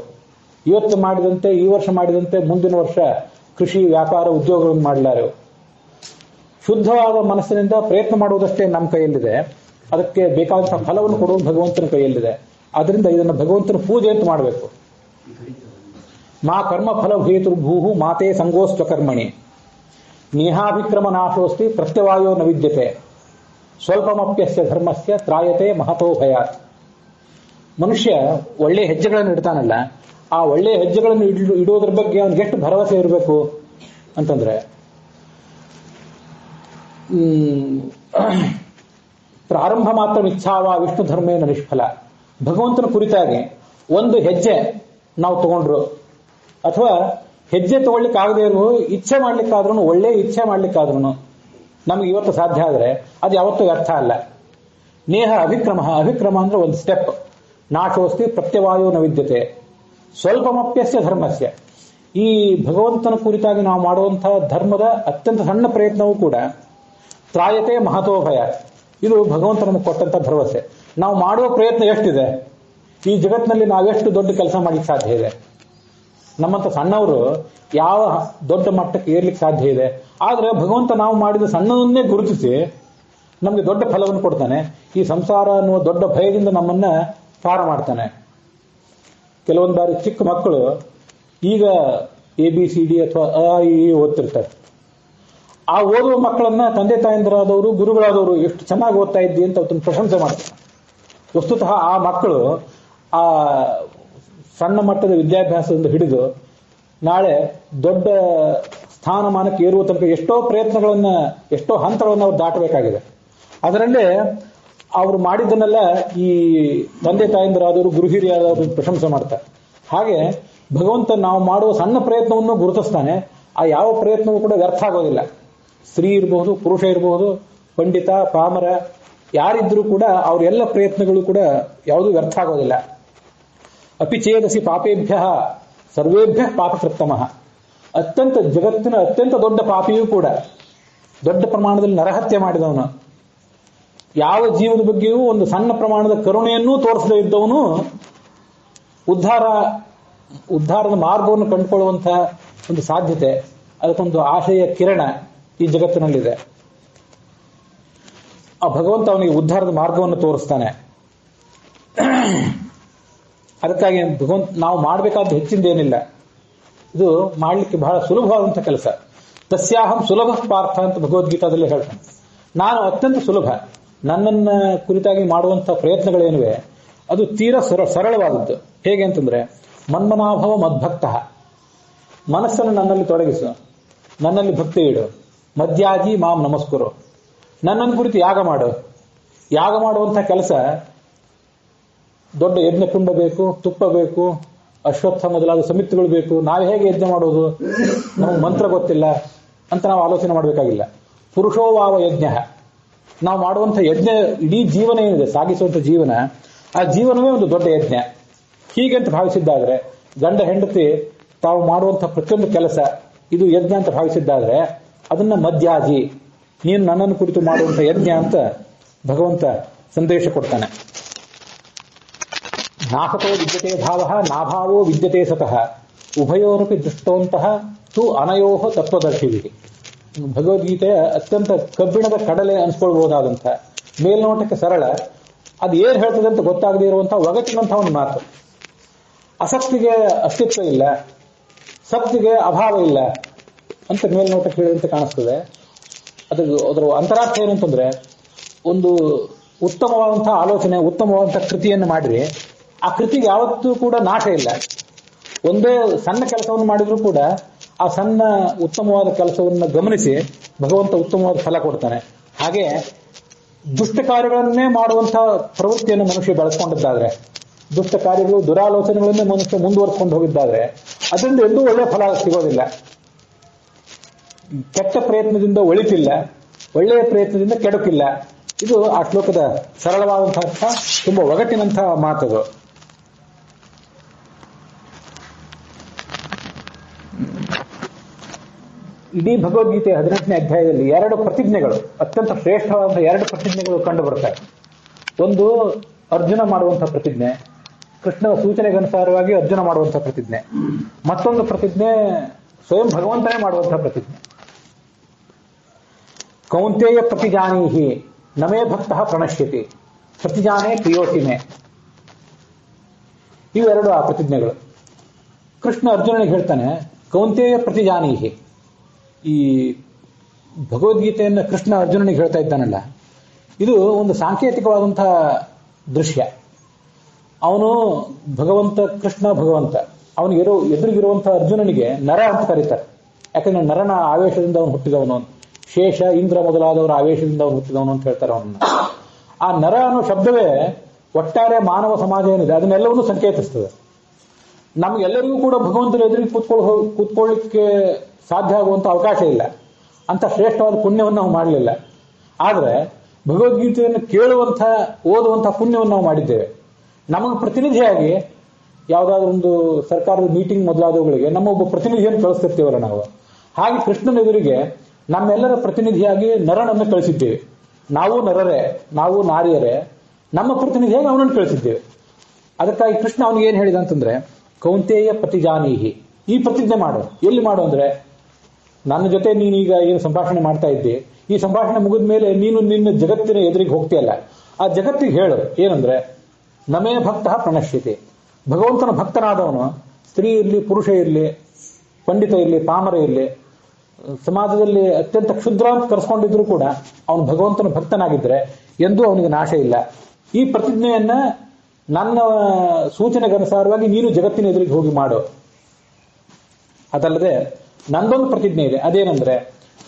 ಇವತ್ತು ಮಾಡಿದಂತೆ ಈ ವರ್ಷ ಮಾಡಿದಂತೆ ಮುಂದಿನ ವರ್ಷ ಕೃಷಿ ವ್ಯಾಪಾರ ಉದ್ಯೋಗಗಳನ್ನು ಮಾಡಲಾರೆವು. ಶುದ್ಧವಾದ ಮನಸ್ಸಿನಿಂದ ಪ್ರಯತ್ನ ಮಾಡುವುದಷ್ಟೇ ನಮ್ಮ ಕೈಯಲ್ಲಿದೆ. ಅದಕ್ಕೆ ಬೇಕಾದಂತಹ ಫಲವನ್ನು ಕೊಡುವುದು ಭಗವಂತನ ಕೈಯಲ್ಲಿದೆ. ಆದ್ರಿಂದ ಇದನ್ನು ಭಗವಂತನ ಪೂಜೆ ಅಂತ ಮಾಡಬೇಕು. ಮಾ ಕರ್ಮ ಫಲ ಭೇತುರ್ಭೂಹು ಮಾತೆ ಸಂಗೋಸ್ತ್ವ ಕರ್ಮಣಿ ನೇಹಾಭಿಕ್ರಮ ನಾಶೋಸ್ತಿ ಪ್ರತ್ಯವಾಯೋ ನ ವಿದ್ಯತೆ ಸ್ವಲ್ಪಮಪ್ಯಸ್ಯ ಧರ್ಮಸ್ಯ ತ್ರಾಯತೆ ಮಹತೋ ಭಯಾತ್. ಮನುಷ್ಯ ಒಳ್ಳೆ ಹೆಜ್ಜೆಗಳನ್ನು ಇಡ್ತಾನಲ್ಲ, ಆ ಒಳ್ಳೆ ಹೆಜ್ಜೆಗಳನ್ನು ಇಡುವುದರ ಬಗ್ಗೆ ಅವನಿಗೆ ಎಷ್ಟು ಭರವಸೆ ಇರಬೇಕು ಅಂತಂದ್ರೆ, ಪ್ರಾರಂಭ ಮಾತ್ರ ಇಚ್ಛಾವ ವಿಷ್ಣು ಧರ್ಮೇನ ನಿಷ್ಫಲ. ಭಗವಂತನ ಕುರಿತಾಗಿ ಒಂದು ಹೆಜ್ಜೆ ನಾವು ತಗೊಂಡ್ರು, ಅಥವಾ ಹೆಜ್ಜೆ ತಗೊಳ್ಲಿಕ್ಕೆ ಆಗದೆ ಇರುವ ಇಚ್ಛೆ ಮಾಡ್ಲಿಕ್ಕಾದ್ರೂ, ಒಳ್ಳೆ ಇಚ್ಛೆ ಮಾಡ್ಲಿಕ್ಕಾದ್ರೂ ನಮ್ಗೆ ಇವತ್ತು ಸಾಧ್ಯ ಆದರೆ ಅದು ಯಾವತ್ತೂ ವ್ಯರ್ಥ ಅಲ್ಲ. ನೇಹ ಅಭಿಕ್ರಮ, ಅಭಿಕ್ರಮ ಅಂದ್ರೆ ಒಂದು ಸ್ಟೆಪ್. ನಾಶೋಸ್ತಿ ಪ್ರತ್ಯವಾಯೋ ನ ವಿದ್ಯತೆ ಸ್ವಲ್ಪಮಪ್ಯಸ್ಯ ಧರ್ಮಸ್ಯ. ಈ ಭಗವಂತನ ಕುರಿತಾಗಿ ನಾವು ಮಾಡುವಂತಹ ಧರ್ಮದ ಅತ್ಯಂತ ಸಣ್ಣ ಪ್ರಯತ್ನವೂ ಕೂಡ ತ್ರಾಯತೆ ಮಹತೋ ಭಯ. ಇದು ಭಗವಂತ ನಮಗೆ ಕೊಟ್ಟಂತ ಭರವಸೆ. ನಾವು ಮಾಡುವ ಪ್ರಯತ್ನ ಎಷ್ಟಿದೆ, ಈ ಜಗತ್ತಿನಲ್ಲಿ ನಾವೆಷ್ಟು ದೊಡ್ಡ ಕೆಲಸ ಮಾಡ್ಲಿಕ್ಕೆ ಸಾಧ್ಯ ಇದೆ. ನಮ್ಮಂತ ಸಣ್ಣವರು ಯಾವ ದೊಡ್ಡ ಮಟ್ಟಕ್ಕೆ ಏರ್ಲಿಕ್ಕೆ ಸಾಧ್ಯ ಇದೆ. ಆದ್ರೆ ಭಗವಂತ ನಾವು ಮಾಡಿದ ಸಣ್ಣದನ್ನೇ ಗುರುತಿಸಿ ನಮಗೆ ದೊಡ್ಡ ಫಲವನ್ನು ಕೊಡ್ತಾನೆ. ಈ ಸಂಸಾರ ಅನ್ನುವ ದೊಡ್ಡ ಭಯದಿಂದ ನಮ್ಮನ್ನ ಪಾರ ಮಾಡ್ತಾನೆ. ಕೆಲವೊಂದು ಬಾರಿ ಚಿಕ್ಕ ಮಕ್ಕಳು ಈಗ ABCD ಅಥವಾ ಅ ಓದ್ತಿರ್ತಾರೆ. ಆ ಓದುವ ಮಕ್ಕಳನ್ನ ತಂದೆ ತಾಯಂದಿರಾದವರು, ಗುರುಗಳಾದವರು ಎಷ್ಟು ಚೆನ್ನಾಗಿ ಓದ್ತಾ ಇದ್ದಿ ಅಂತ ಅವತ್ತನ್ನು ಪ್ರಶಂಸೆ ಮಾಡ್ತಾರೆ. ವಸ್ತುತಃ ಆ ಮಕ್ಕಳು ಆ ಸಣ್ಣ ಮಟ್ಟದ ವಿದ್ಯಾಭ್ಯಾಸದಿಂದ ಹಿಡಿದು ನಾಳೆ ದೊಡ್ಡ ಸ್ಥಾನಮಾನಕ್ಕೆ ಏರುವ ತನಕ ಎಷ್ಟೋ ಪ್ರಯತ್ನಗಳನ್ನ, ಎಷ್ಟೋ ಹಂತಗಳನ್ನು ಅವ್ರು ದಾಟಬೇಕಾಗಿದೆ. ಅದರಲ್ಲೇ ಅವರು ಮಾಡಿದ್ದನ್ನೆಲ್ಲ ಈ ತಂದೆ ತಾಯಂದಿರಾದವರು, ಗುರು ಹಿರಿಯರಾದವರು ಪ್ರಶಂಸೆ ಮಾಡ್ತಾರೆ. ಹಾಗೆ ಭಗವಂತ ನಾವು ಮಾಡುವ ಸಣ್ಣ ಪ್ರಯತ್ನವನ್ನು ಗುರುತಿಸ್ತಾನೆ. ಆ ಯಾವ ಪ್ರಯತ್ನವೂ ಕೂಡ ವ್ಯರ್ಥ ಆಗೋದಿಲ್ಲ. ಸ್ತ್ರೀ ಇರಬಹುದು, ಪುರುಷ ಇರಬಹುದು, ಪಂಡಿತ, ಪಾಮರ ಯಾರಿದ್ರೂ ಕೂಡ ಅವರೆಲ್ಲ ಪ್ರಯತ್ನಗಳು ಕೂಡ ಯಾವುದೂ ವ್ಯರ್ಥ ಆಗೋದಿಲ್ಲ. ಅಪಿಚೇದಸಿ ಪಾಪೇಭ್ಯ ಸರ್ವೇಭ್ಯ ಪಾಪಕೃತ್ತಮಃ. ಜಗತ್ತಿನ ಅತ್ಯಂತ ದೊಡ್ಡ ಪಾಪಿಯೂ ಕೂಡ, ದೊಡ್ಡ ಪ್ರಮಾಣದಲ್ಲಿ ನರಹತ್ಯೆ ಮಾಡಿದವನು, ಯಾವ ಜೀವದ ಬಗ್ಗೆಯೂ ಒಂದು ಸಣ್ಣ ಪ್ರಮಾಣದ ಕರುಣೆಯನ್ನೂ ತೋರಿಸದೇ ಇದ್ದವನು ಉದ್ಧಾರದ ಮಾರ್ಗವನ್ನು ಕಂಡುಕೊಳ್ಳುವಂತಹ ಒಂದು ಸಾಧ್ಯತೆ, ಅದಕ್ಕೊಂದು ಆಶಯ ಕಿರಣ ಈ ಜಗತ್ತಿನಲ್ಲಿದೆ. ಆ ಭಗವಂತ ಅವನಿಗೆ ಉದ್ಧಾರದ ಮಾರ್ಗವನ್ನು ತೋರಿಸ್ತಾನೆ. ಅದಕ್ಕಾಗಿ ಭಗವಂತ ನಾವು ಮಾಡಬೇಕಾದ ಹೆಚ್ಚಿಂದೇನಿಲ್ಲ, ಇದು ಮಾಡಲಿಕ್ಕೆ ಬಹಳ ಸುಲಭವಾದಂತಹ ಕೆಲಸ. ತಸ್ಯಾಹಂ ಸುಲಭ ಪಾರ್ಥ ಅಂತ ಭಗವದ್ಗೀತಾದಲ್ಲಿ ಹೇಳ್ತಾನೆ. ನಾನು ಅತ್ಯಂತ ಸುಲಭ, ನನ್ನನ್ನ ಕುರಿತಾಗಿ ಮಾಡುವಂತಹ ಪ್ರಯತ್ನಗಳೇನುವೆ ಅದು ತೀರಾ ಸರಳವಾದದ್ದು. ಹೇಗೆ ಅಂತಂದ್ರೆ, ಮನ್ಮನಾಭವ ಮದ್ಭಕ್ತ, ಮನಸ್ಸನ್ನು ನನ್ನಲ್ಲಿ ತೊಡಗಿಸು, ನನ್ನಲ್ಲಿ ಭಕ್ತಿ ಇಡು, ಮದ್ಯಾಜಿ ಮಾಂ ನಮಸ್ಕರು, ನನ್ನನ್ನು ಕುರಿತು ಯಾಗ ಮಾಡು. ಯಾಗ ಮಾಡುವಂತಹ ಕೆಲಸ ದೊಡ್ಡ ಯಜ್ಞಕುಂಡ ಬೇಕು, ತುಪ್ಪ ಬೇಕು, ಅಶ್ವತ್ಥ ಮೊದಲಾದ ಸಮಿತಿಗಳು ಬೇಕು. ನಾವು ಹೇಗೆ ಯಜ್ಞ ಮಾಡೋದು, ನಮಗೆ ಮಂತ್ರ ಗೊತ್ತಿಲ್ಲ ಅಂತ ನಾವು ಆಲೋಚನೆ ಮಾಡಬೇಕಾಗಿಲ್ಲ. ಪುರುಷೋವಾವ ಯಜ್ಞ, ನಾವು ಮಾಡುವಂಥ ಯಜ್ಞ, ಇಡೀ ಜೀವನ ಏನಿದೆ ಸಾಗಿಸುವಂಥ ಜೀವನ, ಆ ಜೀವನವೇ ಒಂದು ದೊಡ್ಡ ಯಜ್ಞ. ಹೀಗೆ ಅಂತ ಭಾವಿಸಿದ್ದಾದ್ರೆ, ಗಂಡ ಹೆಂಡತಿ ತಾವು ಮಾಡುವಂಥ ಪ್ರತಿಯೊಂದು ಕೆಲಸ ಇದು ಯಜ್ಞ ಅಂತ ಭಾವಿಸಿದ್ದಾದ್ರೆ, ಅದನ್ನ ಮದ್ಯಾಜಿ, ನೀನು ನನ್ನನ್ನು ಕುರಿತು ಮಾಡುವಂಥ ಯಜ್ಞ ಅಂತ ಭಗವಂತ ಸಂದೇಶ ಕೊಡ್ತಾನೆ. ನಾಸತೋ ವಿದ್ಯತೆ ಭಾವ ನಾಭಾವೋ ವಿದ್ಯತೆ ಸತಃ ಉಭಯೋರಪಿ ದೃಷ್ಟವಂತಹ ತು ಅನಯೋಹ ತತ್ವದರ್ಶಿವಿಗೆ. ಭಗವದ್ಗೀತೆಯ ಅತ್ಯಂತ ಕಬ್ಬಿಣದ ಕಡಲೆ ಅನ್ಸ್ಕೊಳ್ಬಹುದಾದಂಥ, ಮೇಲ್ನೋಟಕ್ಕೆ ಸರಳ, ಅದು ಏನ್ ಹೇಳ್ತದೆ ಅಂತ ಗೊತ್ತಾಗದೇ ಇರುವಂತಹ ಒಗಟಿನಂತಹ ಒಂದು ಮಾತು. ಅಸಕ್ತಿಗೆ ಅಸ್ತಿತ್ವ ಇಲ್ಲ, ಸಕ್ತಿಗೆ ಅಭಾವ ಇಲ್ಲ ಅಂತ ಮೇಲ್ನೋಟಕ್ಕೆ ಹೇಳಿದಂತೆ ಕಾಣಿಸ್ತದೆ. ಅದರ ಅಂತರಾರ್ಥ ಏನು ಅಂತಂದ್ರೆ, ಒಂದು ಉತ್ತಮವಾದಂತಹ ಆಲೋಚನೆ, ಉತ್ತಮವಾದಂತಹ ಕೃತಿಯನ್ನು ಮಾಡಿರಿ, ಆ ಕೃತಿಗೆ ಯಾವತ್ತೂ ಕೂಡ ನಾಶ ಇಲ್ಲ. ಒಂದೇ ಸಣ್ಣ ಕೆಲಸವನ್ನು ಮಾಡಿದ್ರೂ ಕೂಡ ಆ ಸಣ್ಣ ಉತ್ತಮವಾದ ಕೆಲಸವನ್ನು ಗಮನಿಸಿ ಭಗವಂತ ಉತ್ತಮವಾದ ಫಲ ಕೊಡ್ತಾನೆ. ಹಾಗೆ ದುಷ್ಟ ಕಾರ್ಯಗಳನ್ನೇ ಮಾಡುವಂತಹ ಪ್ರವೃತ್ತಿಯನ್ನು ಮನುಷ್ಯ ಬೆಳೆಸ್ಕೊಂಡಿದ್ದಾದ್ರೆ, ದುಷ್ಟ ಕಾರ್ಯಗಳು, ದುರಾಲೋಚನೆಗಳನ್ನೇ ಮನುಷ್ಯ ಮುಂದುವರೆಸ್ಕೊಂಡು ಹೋಗಿದ್ದಾದ್ರೆ, ಅದರಿಂದ ಎಂದೂ ಒಳ್ಳೆಯ ಫಲ ಸಿಗೋದಿಲ್ಲ. ಕೆಟ್ಟ ಪ್ರಯತ್ನದಿಂದ ಒಳಿತಿಲ್ಲ, ಒಳ್ಳೆಯ ಪ್ರಯತ್ನದಿಂದ ಕೆಡುಕಿಲ್ಲ. ಇದು ಆ ಶ್ಲೋಕದ ಸರಳವಾದಂತಹ ಅರ್ಥ, ತುಂಬಾ ಒಗಟಿನಂತಹ ಮಾತುಗಳು. ಇಡೀ ಭಗವದ್ಗೀತೆ 18ನೇ ಅಧ್ಯಾಯದಲ್ಲಿ 2 ಪ್ರತಿಜ್ಞೆಗಳು, ಅತ್ಯಂತ ಶ್ರೇಷ್ಠವಾದಂತಹ 2 ಪ್ರತಿಜ್ಞೆಗಳು ಕಂಡು ಬರುತ್ತವೆ. ಒಂದು ಅರ್ಜುನ ಮಾಡುವಂತಹ ಪ್ರತಿಜ್ಞೆ, ಕೃಷ್ಣನ ಸೂಚನೆಗನುಸಾರವಾಗಿ ಅರ್ಜುನ ಮಾಡುವಂತಹ ಪ್ರತಿಜ್ಞೆ. ಮತ್ತೊಂದು ಪ್ರತಿಜ್ಞೆ ಸ್ವಯಂ ಭಗವಂತನೇ ಮಾಡುವಂತಹ ಪ್ರತಿಜ್ಞೆ. ಕೌಂತೇಯ ಪ್ರತಿಜಾನೀಹಿ ನಮೇ ಭಕ್ತಃ ಪ್ರಣಶ್ಯತಿ ಪ್ರತಿಜಾನೇ ಪ್ರಿಯೋಸಿಮೆ. ಇವೆರಡು ಆ ಪ್ರತಿಜ್ಞೆಗಳು. ಕೃಷ್ಣ ಅರ್ಜುನನಿಗೆ ಹೇಳ್ತಾನೆ, ಕೌಂತೇಯ ಪ್ರತಿಜಾನೀಹಿ. ಈ ಭಗವದ್ಗೀತೆಯನ್ನು ಕೃಷ್ಣ ಅರ್ಜುನನಿಗೆ ಹೇಳ್ತಾ ಇದ್ದಾನಲ್ಲ, ಇದು ಒಂದು ಸಾಂಕೇತಿಕವಾದಂತಹ ದೃಶ್ಯ. ಅವನು ಭಗವಂತ, ಕೃಷ್ಣ ಭಗವಂತ, ಅವನಿಗೆ ಎದುರಿಗಿರುವಂತಹ ಅರ್ಜುನನಿಗೆ ನರ ಅಂತ ಕರೀತಾರೆ. ಯಾಕಂದ್ರೆ ನರನ ಆವೇಶದಿಂದ ಅವನು ಹುಟ್ಟಿದವನು, ಶೇಷ, ಇಂದ್ರ ಮೊದಲಾದವರ ಆವೇಶದಿಂದ ಅವನು ಹುಟ್ಟಿದವನು ಅಂತ ಹೇಳ್ತಾರೆ ಅವನನ್ನ. ಆ ನರ ಅನ್ನೋ ಶಬ್ದವೇ ಒಟ್ಟಾರೆ ಮಾನವ ಸಮಾಜ ಏನಿದೆ ಅದನ್ನೆಲ್ಲವನ್ನೂ ಸಂಕೇತಿಸ್ತದೆ. ನಮಗೆಲ್ಲರಿಗೂ ಕೂಡ ಭಗವಂತನ ಎದುರಿಗೆ ಕೂತ್ಕೊಳ್ಳಿಕ್ಕೆ ಸಾಧ್ಯ ಆಗುವಂತ ಅವಕಾಶ ಇಲ್ಲ, ಅಂತ ಶ್ರೇಷ್ಠವಾದ ಪುಣ್ಯವನ್ನು ನಾವು ಮಾಡಲಿಲ್ಲ. ಆದ್ರೆ ಭಗವದ್ಗೀತೆಯನ್ನು ಕೇಳುವಂಥ, ಓದುವಂಥ ಪುಣ್ಯವನ್ನು ನಾವು ಮಾಡಿದ್ದೇವೆ. ನಮಗೆ ಪ್ರತಿನಿಧಿಯಾಗಿ ಯಾವುದಾದ್ರೂ ಒಂದು ಸರ್ಕಾರದ ಮೀಟಿಂಗ್ ಮೊದಲಾದವುಗಳಿಗೆ ನಮ್ಮೊಬ್ಬ ಪ್ರತಿನಿಧಿಯನ್ನು ಕಳಿಸ್ತಿರ್ತೀವಲ್ಲ ನಾವು, ಹಾಗೆ ಕೃಷ್ಣನ ಎದುರಿಗೆ ನಮ್ಮೆಲ್ಲರ ಪ್ರತಿನಿಧಿಯಾಗಿ ನರನನ್ನು ಕಳಿಸಿದ್ದೇವೆ. ನಾವು ನರರೇ, ನಾವು ನಾರಿಯರೇ, ನಮ್ಮ ಪ್ರತಿನಿಧಿಯಾಗಿ ಅವನನ್ನು ಕಳಿಸಿದ್ದೇವೆ. ಅದಕ್ಕಾಗಿ ಕೃಷ್ಣ ಅವನಿಗೆ ಏನ್ ಹೇಳಿದ ಅಂತಂದ್ರೆ, ಕೌಂತೇಯ ಪ್ರತಿಜಾನೀಹಿ, ಈ ಪ್ರತಿಜ್ಞೆ ಮಾಡು. ಎಲ್ಲಿ ಮಾಡು ಅಂದ್ರೆ, ನನ್ನ ಜೊತೆ ನೀನೀಗ ಏನು ಸಂಭಾಷಣೆ ಮಾಡ್ತಾ ಇದ್ದೆ, ಈ ಸಂಭಾಷಣೆ ಮುಗಿದ ಮೇಲೆ ನೀನು ನಿನ್ನ ಜಗತ್ತಿನ ಎದುರಿಗೆ ಹೋಗ್ತೀಯಲ್ಲ, ಆ ಜಗತ್ತಿಗೆ ಹೇಳು ಏನಂದ್ರೆ, ನಮೇ ಭಕ್ತ ಪ್ರಣಶ್ಯತೆ. ಭಗವಂತನ ಭಕ್ತನಾದವನು ಸ್ತ್ರೀ ಇರಲಿ, ಪುರುಷ ಇರಲಿ, ಪಂಡಿತ ಇರಲಿ, ಪಾಮರ ಇರಲಿ, ಸಮಾಜದಲ್ಲಿ ಅತ್ಯಂತ ಕ್ಷುದ್ರ ಅಂತ ಕರೆಸ್ಕೊಂಡಿದ್ರು ಕೂಡ ಅವನು ಭಗವಂತನ ಭಕ್ತನಾಗಿದ್ರೆ ಎಂದೂ ಅವನಿಗೆ ನಾಶ ಇಲ್ಲ. ಈ ಪ್ರತಿಜ್ಞೆಯನ್ನ ನನ್ನ ಸೂಚನೆಗನುಸಾರವಾಗಿ ನೀನು ಜಗತ್ತಿನ ಎದುರಿಗೆ ಹೋಗಿ ಮಾಡು. ಅದಲ್ಲದೆ ನಂದೊಂದು ಪ್ರತಿಜ್ಞೆ ಇದೆ, ಅದೇನೆಂದ್ರೆ,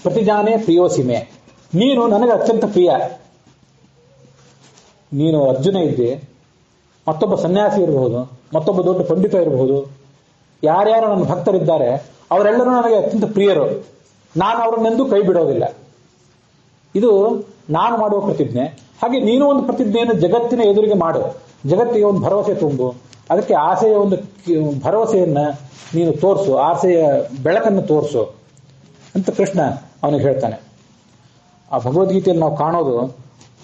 ಪ್ರತಿಜಾನೇ ಪ್ರಿಯೋಸಿಮೆ, ನೀನು ನನಗೆ ಅತ್ಯಂತ ಪ್ರಿಯ. ನೀನು ಅರ್ಜುನ ಇದ್ದೆ, ಮತ್ತೊಬ್ಬ ಸನ್ಯಾಸಿ ಇರಬಹುದು, ಮತ್ತೊಬ್ಬ ದೊಡ್ಡ ಪಂಡಿತ ಇರಬಹುದು, ಯಾರ್ಯಾರು ನನ್ನ ಭಕ್ತರಿದ್ದಾರೆ ಅವರೆಲ್ಲರೂ ನನಗೆ ಅತ್ಯಂತ ಪ್ರಿಯರು. ನಾನು ಅವರನ್ನೆಂದೂ ಕೈ ಬಿಡೋದಿಲ್ಲ. ಇದು ನಾನು ಮಾಡುವ ಪ್ರತಿಜ್ಞೆ. ಹಾಗೆ ನೀನು ಒಂದು ಪ್ರತಿಜ್ಞೆಯನ್ನು ಜಗತ್ತಿನ ಎದುರಿಗೆ ಮಾಡು, ಜಗತ್ತಿಗೆ ಒಂದು ಭರವಸೆ ತುಂಬು, ಅದಕ್ಕೆ ಆಸೆಯ ಒಂದು ಭರವಸೆಯನ್ನ ನೀನು ತೋರಿಸು, ಆಸೆಯ ಬೆಳಕನ್ನು ತೋರಿಸು ಅಂತ ಕೃಷ್ಣ ಅವನಿಗೆ ಹೇಳ್ತಾನೆ. ಆ ಭಗವದ್ಗೀತೆಯಲ್ಲಿ ನಾವು ಕಾಣೋದು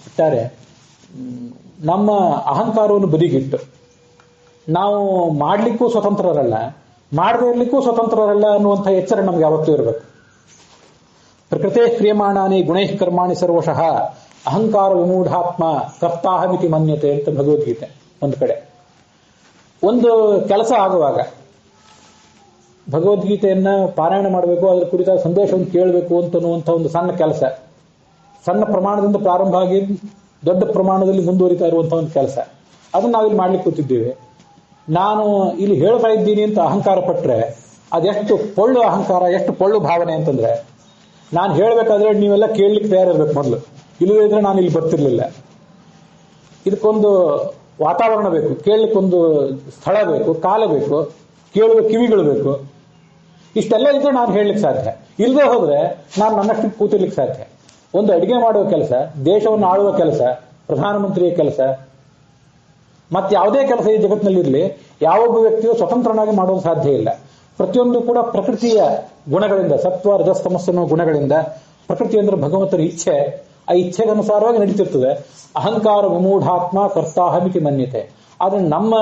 ಒಟ್ಟಾರೆ ನಮ್ಮ ಅಹಂಕಾರವನ್ನು ಬದಿಗಿಟ್ಟು ನಾವು ಮಾಡ್ಲಿಕ್ಕೂ ಸ್ವತಂತ್ರರಲ್ಲ, ಮಾಡದೇ ಇರ್ಲಿಕ್ಕೂ ಸ್ವತಂತ್ರರಲ್ಲ ಅನ್ನುವಂಥ ಎಚ್ಚರ ನಮ್ಗೆ ಯಾವತ್ತೂ ಇರಬೇಕು. ಪ್ರಕೃತೇ ಕ್ರಿಯಮಾಣಾನಿ ಗುಣೈಃ ಕರ್ಮಾಣಿ ಸರ್ವಶಃ ಅಹಂಕಾರ ವಿಮೂಢಾತ್ಮ ಕರ್ತಾಹಮಿತಿ ಮನ್ಯತೆ ಅಂತ ಭಗವದ್ಗೀತೆ. ಒಂದು ಕಡೆ ಒಂದು ಕೆಲಸ ಆಗುವಾಗ ಭಗವದ್ಗೀತೆಯನ್ನ ಪಾರಾಯಣ ಮಾಡಬೇಕು, ಅದರ ಕುರಿತಾದ ಸಂದೇಶವನ್ನು ಕೇಳಬೇಕು ಅಂತನ್ನುವಂಥ ಒಂದು ಸಣ್ಣ ಕೆಲಸ, ಸಣ್ಣ ಪ್ರಮಾಣದಿಂದ ಪ್ರಾರಂಭ ಆಗಿ ದೊಡ್ಡ ಪ್ರಮಾಣದಲ್ಲಿ ಮುಂದುವರಿತಾ ಇರುವಂತಹ ಒಂದು ಕೆಲಸ, ಅದನ್ನ ನಾವಿಲ್ಲಿ ಮಾಡ್ಲಿಕ್ಕೆ ಕೂತಿದ್ದೇವೆ. ನಾನು ಇಲ್ಲಿ ಹೇಳ್ತಾ ಇದ್ದೀನಿ ಅಂತ ಅಹಂಕಾರ ಪಟ್ರೆ ಅದೆಷ್ಟು ಪೊಳ್ಳು ಅಹಂಕಾರ, ಎಷ್ಟು ಪೊಳ್ಳು ಭಾವನೆ ಅಂತಂದ್ರೆ, ನಾನು ಹೇಳ್ಬೇಕಾದ್ರೆ ನೀವೆಲ್ಲ ಕೇಳಲಿಕ್ಕೆ ತಯಾರಿರ್ಬೇಕು ಮೊದಲು, ಇಲ್ಲದೇ ಇದ್ರೆ ನಾನು ಇಲ್ಲಿ ಬರ್ತಿರ್ಲಿಲ್ಲ. ಇದಕ್ಕೊಂದು ವಾತಾವರಣ ಬೇಕು, ಕೇಳಲಿಕ್ಕೊಂದು ಸ್ಥಳ ಬೇಕು, ಕಾಲ ಬೇಕು, ಕೇಳುವ ಕಿವಿಗಳು ಬೇಕು. ಇಷ್ಟೆಲ್ಲ ಇದ್ರೆ ನಾನು ಹೇಳಲಿಕ್ಕೆ ಸಾಧ್ಯ. ಇಲ್ಲದೆ ಹೋದ್ರೆ ನಾನು ನನ್ನಷ್ಟು ಕೂತಿರ್ಲಿಕ್ಕೆ ಸಾಧ್ಯ. ಒಂದು ಅಡಿಗೆ ಮಾಡುವ ಕೆಲಸ, ದೇಶವನ್ನು ಆಳುವ ಕೆಲಸ, ಪ್ರಧಾನಮಂತ್ರಿಯ ಕೆಲಸ, ಮತ್ತೆ ಯಾವುದೇ ಕೆಲಸ ಈ ಜಗತ್ತಿನಲ್ಲಿರಲಿ, ಯಾವೊಬ್ಬ ವ್ಯಕ್ತಿಯು ಸ್ವತಂತ್ರನಾಗಿ ಮಾಡೋದು ಸಾಧ್ಯ ಇಲ್ಲ. ಪ್ರತಿಯೊಂದು ಕೂಡ ಪ್ರಕೃತಿಯ ಗುಣಗಳಿಂದ, ಸತ್ವ ರಜಸ್ತಮಸ್ ಅನ್ನೋ ಗುಣಗಳಿಂದ, ಪ್ರಕೃತಿ ಅಂದ್ರೆ ಭಗವಂತನ ಇಚ್ಛೆ, ಆ ಇಚ್ಛೆಗನುಸಾರವಾಗಿ ನಡೀತಿರ್ತದೆ. ಅಹಂಕಾರ ವಿಮೂಢಾತ್ಮ ಕರ್ತಾಹಮಿತಿ ಮನ್ಯತೆ. ಆದ್ರೆ ನಮ್ಮ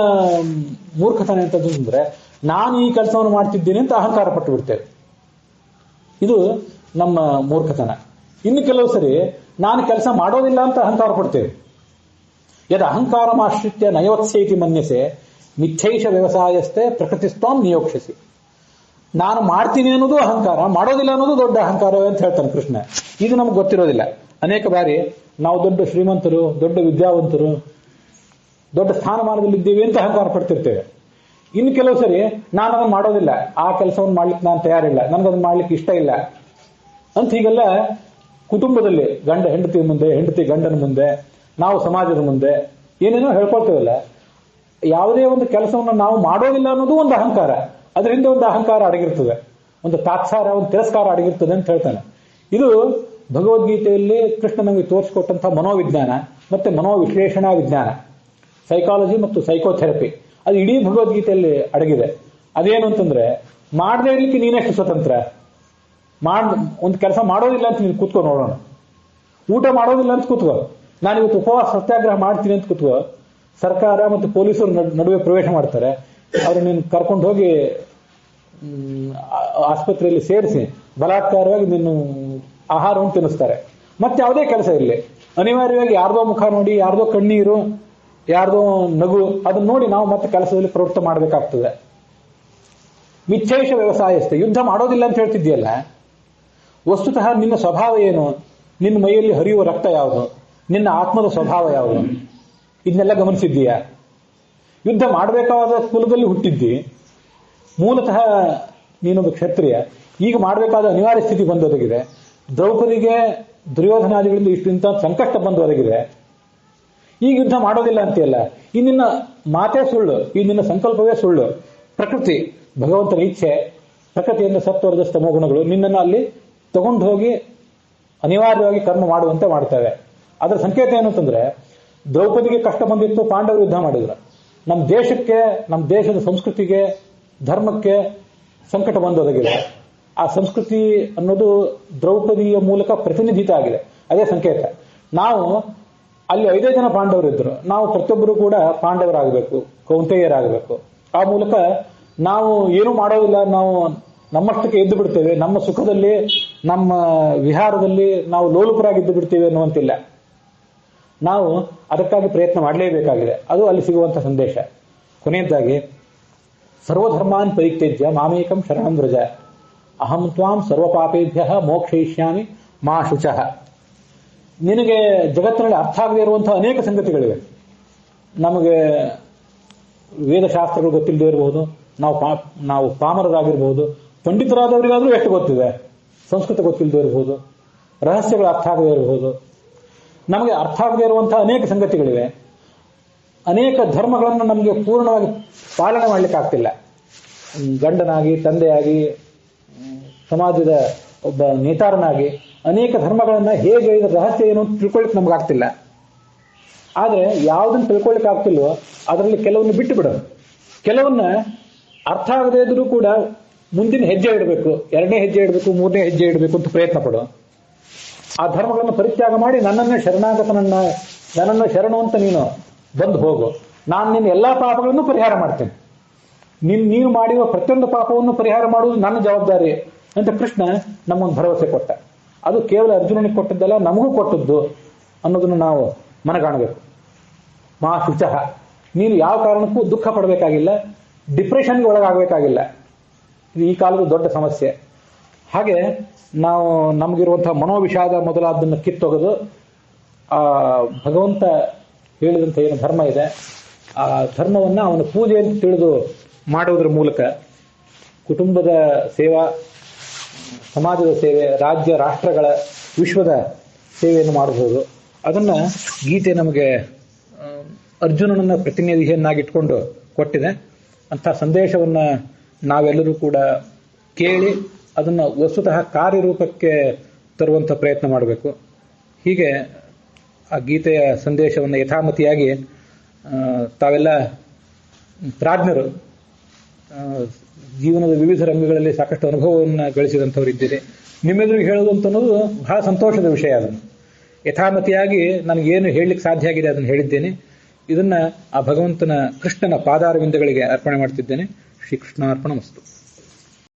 ಮೂರ್ಖತನ ಅಂತಂದ್ರೆ ನಾನು ಈ ಕೆಲಸವನ್ನು ಮಾಡ್ತಿದ್ದೀನಿ ಅಂತ ಅಹಂಕಾರ ಪಟ್ಟು ಬಿಡ್ತೇವೆ. ಇದು ನಮ್ಮ ಮೂರ್ಖತನ. ಇನ್ನು ಕೆಲವು ಸರಿ ನಾನು ಕೆಲಸ ಮಾಡೋದಿಲ್ಲ ಅಂತ ಅಹಂಕಾರ ಪಡ್ತೇವೆ. ಯದ ಅಹಂಕಾರಮಾಶ್ರಿತ್ಯ ನಯೋತ್ಸೇತಿ ಮನ್ಯಸೆ ಮಿಥ್ಯೈಷ ವ್ಯವಸಾಯಸ್ಥೆ ಪ್ರಕೃತಿಸ್ತಾಂ ನಿಯೋಕ್ಷಿಸಿ. ನಾನು ಮಾಡ್ತೀನಿ ಅನ್ನೋದು ಅಹಂಕಾರ, ಮಾಡೋದಿಲ್ಲ ಅನ್ನೋದು ದೊಡ್ಡ ಅಹಂಕಾರವೇ ಅಂತ ಹೇಳ್ತಾನೆ ಕೃಷ್ಣ. ಇದು ನಮ್ಗೆ ಗೊತ್ತಿರೋದಿಲ್ಲ. ಅನೇಕ ಬಾರಿ ನಾವು ದೊಡ್ಡ ಶ್ರೀಮಂತರು, ದೊಡ್ಡ ವಿದ್ಯಾವಂತರು, ದೊಡ್ಡ ಸ್ಥಾನಮಾನದಲ್ಲಿದ್ದೀವಿ ಅಂತ ಅಹಂಕಾರ ಪಡ್ತಿರ್ತೇವೆ. ಇನ್ನು ಕೆಲವು ಸರಿ ನಾನು ಅದನ್ನು ಮಾಡೋದಿಲ್ಲ, ಆ ಕೆಲಸವನ್ನು ಮಾಡ್ಲಿಕ್ಕೆ ನಾನು ತಯಾರಿಲ್ಲ, ನನಗದನ್ನು ಮಾಡ್ಲಿಕ್ಕೆ ಇಷ್ಟ ಇಲ್ಲ ಅಂತ ಹೀಗೆಲ್ಲ ಕುಟುಂಬದಲ್ಲಿ ಗಂಡ ಹೆಂಡತಿ ಮುಂದೆ, ಹೆಂಡತಿ ಗಂಡನ ಮುಂದೆ, ನಾವು ಸಮಾಜದ ಮುಂದೆ ಏನೇನೋ ಹೇಳ್ಕೊಳ್ತೇವಲ್ಲ. ಯಾವುದೇ ಒಂದು ಕೆಲಸವನ್ನು ನಾವು ಮಾಡೋದಿಲ್ಲ ಅನ್ನೋದು ಒಂದು ಅಹಂಕಾರ, ಅದರಿಂದ ಒಂದು ಅಹಂಕಾರ ಅಡಗಿರ್ತದೆ, ಒಂದು ತಾತ್ಸಾರ, ಒಂದು ತಿರಸ್ಕಾರ ಅಡಗಿರ್ತದೆ ಅಂತ ಹೇಳ್ತಾನೆ. ಇದು ಭಗವದ್ಗೀತೆಯಲ್ಲಿ ಕೃಷ್ಣ ನಮಗೆ ತೋರಿಸಿಕೊಟ್ಟಂತಹ ಮನೋವಿಜ್ಞಾನ ಮತ್ತೆ ಮನೋವಿಶ್ಲೇಷಣಾ ವಿಜ್ಞಾನ, ಸೈಕಾಲಜಿ ಮತ್ತು ಸೈಕೋಥೆರಪಿ, ಅದು ಇಡೀ ಭಗವದ್ಗೀತೆಯಲ್ಲಿ ಅಡಗಿದೆ. ಅದೇನು ಅಂತಂದ್ರೆ, ಮಾಡದೇ ಇರ್ಲಿಕ್ಕೆ ನೀನೆಷ್ಟು ಸ್ವತಂತ್ರ. ಒಂದು ಕೆಲಸ ಮಾಡೋದಿಲ್ಲ ಅಂತ ನೀನು ಕೂತ್ಕೊ ನೋಡೋಣ, ಊಟ ಮಾಡೋದಿಲ್ಲ ಅಂತ ಕೂತ್ಕೋ, ನಾನಿವತ್ತು ಉಪವಾಸ ಸತ್ಯಾಗ್ರಹ ಮಾಡ್ತೀನಿ ಅಂತ ಕೂತ್ಕೋ, ಸರ್ಕಾರ ಮತ್ತು ಪೊಲೀಸರು ನಡುವೆ ಪ್ರವೇಶ ಮಾಡ್ತಾರೆ, ಅವರು ನೀನು ಕರ್ಕೊಂಡು ಹೋಗಿ ಆಸ್ಪತ್ರೆಯಲ್ಲಿ ಸೇರಿಸಿ ಬಲಾತ್ಕಾರವಾಗಿ ನೀನು ಆಹಾರವನ್ನು ತಿನ್ನಿಸ್ತಾರೆ. ಮತ್ತೆ ಯಾವುದೇ ಕೆಲಸ ಇರಲಿ, ಅನಿವಾರ್ಯವಾಗಿ ಯಾರ್ದೋ ಮುಖ ನೋಡಿ, ಯಾರ್ದೋ ಕಣ್ಣೀರು, ಯಾರ್ದೋ ನಗು, ಅದನ್ನ ನೋಡಿ ನಾವು ಮತ್ತೆ ಕೆಲಸದಲ್ಲಿ ಪ್ರವೃತ್ತ ಮಾಡಬೇಕಾಗ್ತದೆ. ಮಿಥ್ಯೈಷ ವ್ಯವಸಾಯಸ್ಥೆ, ಯುದ್ಧ ಮಾಡೋದಿಲ್ಲ ಅಂತ ಹೇಳ್ತಿದ್ಯಲ್ಲ, ವಸ್ತುತಃ ನಿನ್ನ ಸ್ವಭಾವ ಏನು, ನಿನ್ನ ಮೈಯಲ್ಲಿ ಹರಿಯುವ ರಕ್ತ ಯಾವುದು, ನಿನ್ನ ಆತ್ಮದ ಸ್ವಭಾವ ಯಾವುದು, ಇದನ್ನೆಲ್ಲ ಗಮನಿಸಿದ್ದೀಯಾ? ಯುದ್ಧ ಮಾಡಬೇಕಾದ ಕುಲದಲ್ಲಿ ಹುಟ್ಟಿದ್ದಿ, ಮೂಲತಃ ನೀನೊಬ್ಬ ಕ್ಷತ್ರಿಯ, ಈಗ ಮಾಡಬೇಕಾದ ಅನಿವಾರ್ಯ ಸ್ಥಿತಿ ಬಂದೊದಗಿದೆ. ದ್ರೌಪದಿಗೆ ದುರ್ಯೋಧನಾದಿಗಳಿಂದ ಇಷ್ಟಿಂತ ಸಂಕಷ್ಟ ಬಂದೊದಗಿದೆ, ಈಗ ಯುದ್ಧ ಮಾಡೋದಿಲ್ಲ ಅಂತೆಯಲ್ಲ. ಈ ನಿನ್ನ ಮಾತೇ ಸುಳ್ಳು, ಈ ನಿನ್ನ ಸಂಕಲ್ಪವೇ ಸುಳ್ಳು. ಪ್ರಕೃತಿ, ಭಗವಂತನ ಇಚ್ಛೆ, ಪ್ರಕೃತಿಯಿಂದ ಸತ್ವರದ ಸ್ತಮೋ ಗುಣಗಳು ನಿನ್ನನ್ನು ಅಲ್ಲಿ ತಗೊಂಡು ಹೋಗಿ ಅನಿವಾರ್ಯವಾಗಿ ಕರ್ಮ ಮಾಡುವಂತೆ ಮಾಡ್ತವೆ. ಅದರ ಸಂಕೇತ ಏನು ಅಂತಂದ್ರೆ, ದ್ರೌಪದಿಗೆ ಕಷ್ಟ ಬಂದಿತ್ತು, ಪಾಂಡವರು ಯುದ್ಧ ಮಾಡಿದ್ರು. ನಮ್ಮ ದೇಶಕ್ಕೆ, ನಮ್ಮ ದೇಶದ ಸಂಸ್ಕೃತಿಗೆ, ಧರ್ಮಕ್ಕೆ ಸಂಕಟ ಬಂದೊದಗಿದೆ. ಆ ಸಂಸ್ಕೃತಿ ಅನ್ನೋದು ದ್ರೌಪದಿಯ ಮೂಲಕ ಪ್ರತಿನಿಧಿತ ಆಗಿದೆ. ಅದೇ ಸಂಕೇತ. ನಾವು ಅಲ್ಲಿ 5 ಜನ ಪಾಂಡವರಿದ್ರು, ನಾವು ಪ್ರತಿಯೊಬ್ಬರು ಕೂಡ ಪಾಂಡವರಾಗಬೇಕು, ಕೌಂತೆಯರಾಗಬೇಕು. ಆ ಮೂಲಕ ನಾವು ಏನು ಮಾಡೋದಿಲ್ಲ, ನಾವು ನಮ್ಮಷ್ಟಕ್ಕೆ ಎದ್ದು ಬಿಡ್ತೇವೆ, ನಮ್ಮ ಸುಖದಲ್ಲಿ, ನಮ್ಮ ವಿಹಾರದಲ್ಲಿ ನಾವು ಲೋಲುಪರಾಗಿದ್ದು ಬಿಡ್ತೇವೆ ಅನ್ನುವಂತಿಲ್ಲ. ನಾವು ಅದಕ್ಕಾಗಿ ಪ್ರಯತ್ನ ಮಾಡಲೇಬೇಕಾಗಿದೆ. ಅದು ಅಲ್ಲಿ ಸಿಗುವಂತಹ ಸಂದೇಶ. ಕೊನೆಯದಾಗಿ, ಸರ್ವಧರ್ಮಾನ್ ಪರಿತ್ಯಜ್ಯ ಮಾಮೇಕಂ ಶರಣಂ ವ್ರಜ ಅಹಂ ತ್ವಾಂ ಸರ್ವಪಾಪೇಭ್ಯ ಮೋಕ್ಷಯಿಷ್ಯಾಮಿ ಮಾ ಶುಚಃ. ನಿನಗೆ ಜಗತ್ತಿನಲ್ಲಿ ಅರ್ಥ ಆಗದೇ ಇರುವಂತಹ ಅನೇಕ ಸಂಗತಿಗಳಿವೆ. ನಮಗೆ ವೇದಶಾಸ್ತ್ರಗಳು ಗೊತ್ತಿಲ್ಲದೆ ಇರಬಹುದು, ನಾವು ಪಾಮರರಾಗಿರ್ಬಹುದು, ಪಂಡಿತರಾದವರಿಗಾದ್ರೂ ಎಷ್ಟು ಗೊತ್ತಿದೆ, ಸಂಸ್ಕೃತ ಗೊತ್ತಿಲ್ಲದೆ ಇರಬಹುದು, ರಹಸ್ಯಗಳು ಅರ್ಥ ಆಗದೇ ಇರಬಹುದು. ನಮಗೆ ಅರ್ಥ ಆಗದೇ ಇರುವಂತಹ ಅನೇಕ ಸಂಗತಿಗಳಿವೆ. ಅನೇಕ ಧರ್ಮಗಳನ್ನು ನಮಗೆ ಪೂರ್ಣವಾಗಿ ಪಾಲನೆ ಮಾಡಲಿಕ್ಕೆ ಆಗ್ತಿಲ್ಲ. ಗಂಡನಾಗಿ, ತಂದೆಯಾಗಿ, ಸಮಾಜದ ಒಬ್ಬ ನೇತಾರನಾಗಿ ಅನೇಕ ಧರ್ಮಗಳನ್ನ ಹೇಗೆ ಇದರ ರಹಸ್ಯ ಏನು ಅಂತ ತಿಳ್ಕೊಳ್ಳಿಕ್ಕೆ ನಮಗಾಗ್ತಿಲ್ಲ. ಆದ್ರೆ ಯಾವುದನ್ನು ತಿಳ್ಕೊಳ್ಳಿಕ್ಕೆ ಆಗ್ತಿಲ್ವೋ ಅದರಲ್ಲಿ ಕೆಲವನ್ನು ಬಿಟ್ಟು ಬಿಡೋದು, ಕೆಲವನ್ನ ಅರ್ಥ ಆಗದೇ ಇದ್ರೂ ಕೂಡ ಮುಂದಿನ ಹೆಜ್ಜೆ ಇಡಬೇಕು, 2ನೇ ಹೆಜ್ಜೆ ಇಡಬೇಕು, 3ನೇ ಹೆಜ್ಜೆ ಇಡಬೇಕು ಅಂತ ಪ್ರಯತ್ನ ಪಡೋ. ಆ ಧರ್ಮಗಳನ್ನು ಪರಿತ್ಯಾಗ ಮಾಡಿ ನನ್ನನ್ನು ಶರಣು ಅಂತ ನೀನು ಬಂದು ಹೋಗು, ನಾನು ನಿನ್ನ ಎಲ್ಲಾ ಪಾಪಗಳನ್ನು ಪರಿಹಾರ ಮಾಡ್ತೇನೆ, ನೀನು ಮಾಡಿರುವ ಪ್ರತಿಯೊಂದು ಪಾಪವನ್ನು ಪರಿಹಾರ ಮಾಡುವುದು ನನ್ನ ಜವಾಬ್ದಾರಿ ಅಂತ ಕೃಷ್ಣ ನಮ್ಮೊಂದು ಭರವಸೆ ಕೊಟ್ಟ. ಅದು ಕೇವಲ ಅರ್ಜುನನಿಗೆ ಕೊಟ್ಟದ್ದಲ್ಲ, ನಮಗೂ ಕೊಟ್ಟದ್ದು ಅನ್ನೋದನ್ನು ನಾವು ಮನಗಾಣಬೇಕು. ಮಾ ಶುಚಃ, ನೀನು ಯಾವ ಕಾರಣಕ್ಕೂ ದುಃಖ ಪಡಬೇಕಾಗಿಲ್ಲ, ಡಿಪ್ರೆಷನ್ಗೆ ಒಳಗಾಗಬೇಕಾಗಿಲ್ಲ. ಇದು ಈ ಕಾಲದ ದೊಡ್ಡ ಸಮಸ್ಯೆ. ಹಾಗೆ ನಾವು ನಮಗಿರುವಂತಹ ಮನೋವಿಷಾದ ಮೊದಲಾದನ್ನು ಕಿತ್ತೊಗೆದು ಆ ಭಗವಂತ ಹೇಳಿದಂಥ ಏನು ಧರ್ಮ ಇದೆ ಆ ಧರ್ಮವನ್ನು ಅವನ ಪೂಜೆ ಅಂತ ತಿಳಿದು ಮಾಡುವುದರ ಮೂಲಕ ಕುಟುಂಬದ ಸೇವಾ, ಸಮಾಜದ ಸೇವೆ, ರಾಜ್ಯ ರಾಷ್ಟ್ರಗಳ, ವಿಶ್ವದ ಸೇವೆಯನ್ನು ಮಾಡಬಹುದು. ಅದನ್ನ ಗೀತೆ ನಮಗೆ ಅರ್ಜುನನನ್ನ ಪ್ರತಿನಿಧಿಯನ್ನಾಗಿಟ್ಕೊಂಡು ಕೊಟ್ಟಿದೆ. ಅಂಥ ಸಂದೇಶವನ್ನ ನಾವೆಲ್ಲರೂ ಕೂಡ ಕೇಳಿ ಅದನ್ನು ವಸ್ತುತಃ ಕಾರ್ಯರೂಪಕ್ಕೆ ತರುವಂಥ ಪ್ರಯತ್ನ ಮಾಡಬೇಕು. ಹೀಗೆ ಆ ಗೀತೆಯ ಸಂದೇಶವನ್ನು ಯಥಾಮತಿಯಾಗಿ ತಾವೆಲ್ಲ ಪ್ರಾಜ್ಞರು, ಜೀವನದ ವಿವಿಧ ರಂಗಗಳಲ್ಲಿ ಸಾಕಷ್ಟು ಅನುಭವವನ್ನು ಗಳಿಸಿದಂಥವರಿದ್ದೀರಿ. ನಿಮ್ಮೆದುರಿಗೆ ಹೇಳೋದು ಅಂತ ಅನ್ನೋದು ಬಹಳ ಸಂತೋಷದ ವಿಷಯ. ಅದನ್ನು ಯಥಾಮತಿಯಾಗಿ ನನಗೇನು ಹೇಳಲಿಕ್ಕೆ ಸಾಧ್ಯ ಆಗಿದೆ ಅದನ್ನು ಹೇಳಿದ್ದೇನೆ. ಇದನ್ನ ಆ ಭಗವಂತನ ಕೃಷ್ಣನ ಪಾದಾರವಿಂದಗಳಿಗೆ ಅರ್ಪಣೆ ಮಾಡ್ತಿದ್ದೇನೆ. ಶ್ರೀಕೃಷ್ಣಾರ್ಪಣಮಸ್ತು.